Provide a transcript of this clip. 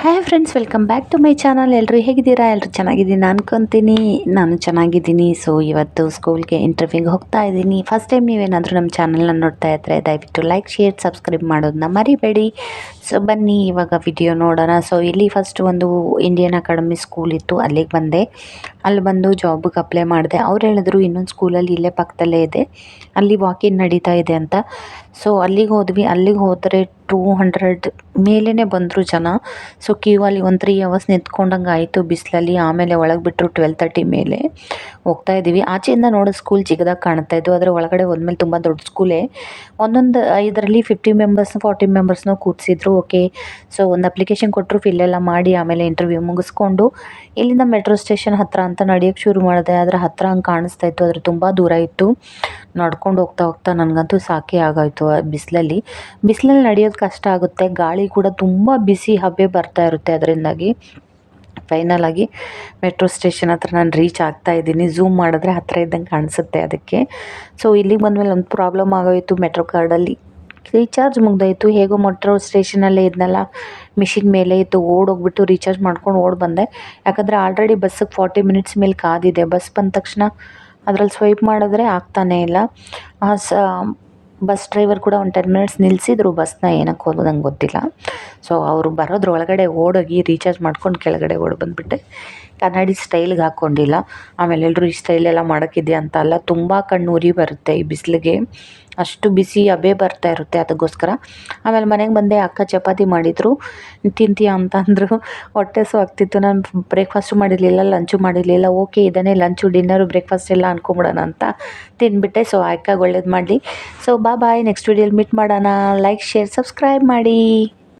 Hi friends, welcome back to my channel. ಎಲ್ಲರೂ ಹೇಗಿದ್ದೀರಾ? ಎಲ್ಲರೂ ಚೆನ್ನಾಗಿದ್ದೀನಿ ಅನ್ಕೊತೀನಿ. ನಾನು ಚೆನ್ನಾಗಿದ್ದೀನಿ. ಸೊ ಇವತ್ತು ಸ್ಕೂಲ್ಗೆ ಇಂಟರ್ವ್ಯೂಗೆ ಹೋಗ್ತಾ ಇದ್ದೀನಿ. ಫಸ್ಟ್ ಟೈಮ್ ನೀವೇನಾದರೂ ನಮ್ಮ ಚಾನಲ್ನ ನೋಡ್ತಾ ಇದ್ದರೆ ದಯವಿಟ್ಟು ಲೈಕ್, ಶೇರ್, ಸಬ್ಸ್ಕ್ರೈಬ್ ಮಾಡೋದನ್ನ ಮರಿಬೇಡಿ. ಸೊ ಬನ್ನಿ ಇವಾಗ ವಿಡಿಯೋ ನೋಡೋಣ. ಸೊ ಇಲ್ಲಿ ಫಸ್ಟ್ ಒಂದು ಇಂಡಿಯನ್ ಅಕಾಡೆಮಿ ಸ್ಕೂಲ್ ಇತ್ತು, ಅಲ್ಲಿಗೆ ಬಂದೆ. ಅಲ್ಲಿ ಬಂದು ಜಾಬ್ಗೆ ಅಪ್ಲೈ ಮಾಡಿದೆ. ಅವ್ರು ಹೇಳಿದ್ರು ಇನ್ನೊಂದು ಸ್ಕೂಲಲ್ಲಿ ಇಲ್ಲೇ ಪಕ್ಕದಲ್ಲೇ ಇದೆ, ಅಲ್ಲಿ ವಾಕಿನ್ ನಡೀತಾ ಇದೆ ಅಂತ. ಸೊ ಅಲ್ಲಿಗೆ ಹೋದ್ವಿ. ಅಲ್ಲಿಗೆ ಹೋದರೆ 200 ಮೇಲೇ ಬಂದರು ಜನ. ಸೊ ಕ್ಯೂ ಅಲ್ಲಿ ಒಂದು 3 ಅವರ್ಸ್ ನಿಂತ್ಕೊಂಡಂಗೆ ಆಯಿತು ಬಿಸಿಲಲ್ಲಿ. ಆಮೇಲೆ ಒಳಗೆ ಬಿಟ್ಟರು 12:30 ಮೇಲೆ. ಹೋಗ್ತಾ ಇದ್ದೀವಿ. ಆಚೆಯಿಂದ ನೋಡೋ ಸ್ಕೂಲ್ ಚಿಕ್ಕದಾಗಿ ಕಾಣ್ತಾ ಇದ್ದು, ಆದರೆ ಒಳಗಡೆ ಹೋದ್ಮೇಲೆ ತುಂಬ ದೊಡ್ಡ ಸ್ಕೂಲೇ. ಒಂದೊಂದು ಇದರಲ್ಲಿ 50 ಮೆಂಬರ್ಸ್ 40 ಮೆಂಬರ್ಸ್ನೂ ಕೂರಿಸಿದ್ರು. ಓಕೆ, ಸೊ ಒಂದು ಅಪ್ಲಿಕೇಶನ್ ಕೊಟ್ಟರು, ಫಿಲ್ಲೆಲ್ಲ ಮಾಡಿ ಆಮೇಲೆ ಇಂಟರ್ವ್ಯೂ ಮುಗಿಸ್ಕೊಂಡು ಇಲ್ಲಿಂದ ಮೆಟ್ರೋ ಸ್ಟೇಷನ್ ಹತ್ತಿರ ಅಂತ ನಡೆಯೋಕ್ಕೆ ಶುರು ಮಾಡಿದೆ. ಆದರೆ ಹತ್ತಿರ ಹಂಗೆ ಕಾಣಿಸ್ತಾ ಇತ್ತು, ಆದರೆ ತುಂಬ ದೂರ ಇತ್ತು. ನಡ್ಕೊಂಡು ಹೋಗ್ತಾ ಹೋಗ್ತಾ ನನಗಂತೂ ಸಾಕೇ ಆಗೋಯ್ತು. ಬಿಸಿಲಲ್ಲಿ ನಡೆಯೋದು ಕಷ್ಟ ಆಗುತ್ತೆ. ಗಾಳಿ ಕೂಡ ತುಂಬ ಬಿಸಿ ಹಬೆ ಬರ್ತಾ ಇರುತ್ತೆ. ಅದರಿಂದಾಗಿ ಫೈನಲ್ ಆಗಿ ಮೆಟ್ರೋ ಸ್ಟೇಷನ್ ಹತ್ರ ನಾನು ರೀಚ್ ಆಗ್ತಾ ಇದ್ದೀನಿ. ಝೂಮ್ ಮಾಡಿದ್ರೆ ಹತ್ತಿರ ಇದ್ದಂಗೆ ಕಾಣಿಸುತ್ತೆ ಅದಕ್ಕೆ. ಸೊ ಇಲ್ಲಿಗೆ ಬಂದಮೇಲೆ ಒಂದು ಪ್ರಾಬ್ಲಮ್ ಆಗೋಯಿತು. ಮೆಟ್ರೋ ಕಾರ್ಡಲ್ಲಿ ರೀಚಾರ್ಜ್ ಮುಗ್ದೋಯ್ತು. ಹೇಗೋ ಮೆಟ್ರೋ ಸ್ಟೇಷನಲ್ಲೇ ಇದ್ನಲ್ಲ, ಮಿಷಿನ್ ಮೇಲೆ ಇತ್ತು, ಓಡೋಗ್ಬಿಟ್ಟು ರೀಚಾರ್ಜ್ ಮಾಡ್ಕೊಂಡು ಓಡಿ ಬಂದೆ. ಯಾಕಂದರೆ ಆಲ್ರೆಡಿ ಬಸ್ಸಿಗೆ 40 ಮಿನಿಟ್ಸ್ ಮೇಲೆ ಕಾದಿದೆ. ಬಸ್ ಬಂದ ತಕ್ಷಣ ಅದರಲ್ಲಿ ಸ್ವೈಪ್ ಮಾಡಿದ್ರೆ ಆಗ್ತಾನೇ ಇಲ್ಲ. ಬಸ್ ಡ್ರೈವರ್ ಕೂಡ ಒಂದು 10 ಮಿನಿಟ್ಸ್ ನಿಲ್ಲಿಸಿದ್ರು ಬಸ್ನ. ಏನಕ್ಕೆ ಹೋಗೋದು ನಂಗೆ ಗೊತ್ತಿಲ್ಲ. ಸೊ ಅವರು ಬರೋದ್ರೊಳಗಡೆ ಓಡೋಗಿ ರೀಚಾರ್ಜ್ ಮಾಡ್ಕೊಂಡು ಕೆಳಗಡೆ ಓಡಿ ಬಂದುಬಿಟ್ಟೆ. ಕನ್ನಡಿ ಸ್ಟೈಲ್ಗೆ ಹಾಕ್ಕೊಂಡಿಲ್ಲ. ಆಮೇಲೆ ಎಲ್ಲರೂ ಈ ಸ್ಟೈಲೆಲ್ಲ ಮಾಡೋಕ್ಕಿದೆಯಾ ಅಂತ ಅಲ್ಲ, ತುಂಬ ಕಣ್ಣು ಉರಿ ಬರುತ್ತೆ ಈ ಬಿಸಿಲಿಗೆ. ಅಷ್ಟು ಬಿಸಿ ಹಬೆ ಬರ್ತಾ ಇರುತ್ತೆ, ಅದಕ್ಕೋಸ್ಕರ. ಆಮೇಲೆ ಮನೆಗೆ ಬಂದೆ. ಅಕ್ಕ ಚಪಾತಿ ಮಾಡಿದರು. ತಿಂತೀಯ ಅಂತ ಅಂದರು. ಹೊಟ್ಟೆ ಆಗ್ತಿತ್ತು. ನಾನು ಬ್ರೇಕ್ಫಾಸ್ಟು ಮಾಡಿರಲಿಲ್ಲ, ಲಂಚು ಮಾಡಿರಲಿಲ್ಲ. ಓಕೆ, ಇದನ್ನೇ ಲಂಚು ಡಿನ್ನರು ಬ್ರೇಕ್ಫಾಸ್ಟ್ ಎಲ್ಲ ಅನ್ಕೊಂಬಿಡೋಣ ಅಂತ ತಿಂದ್ಬಿಟ್ಟೆ. ಸೊ ಅಕ್ಕಗೆ ಒಳ್ಳೇದು ಮಾಡಲಿ. ಸೊ ಬಾಯ್, ನೆಕ್ಸ್ಟ್ ವೀಡಿಯೋಲಿ ಮೀಟ್ ಮಾಡೋಣ. ಲೈಕ್, ಶೇರ್, ಸಬ್ಸ್ಕ್ರೈಬ್ ಮಾಡಿ.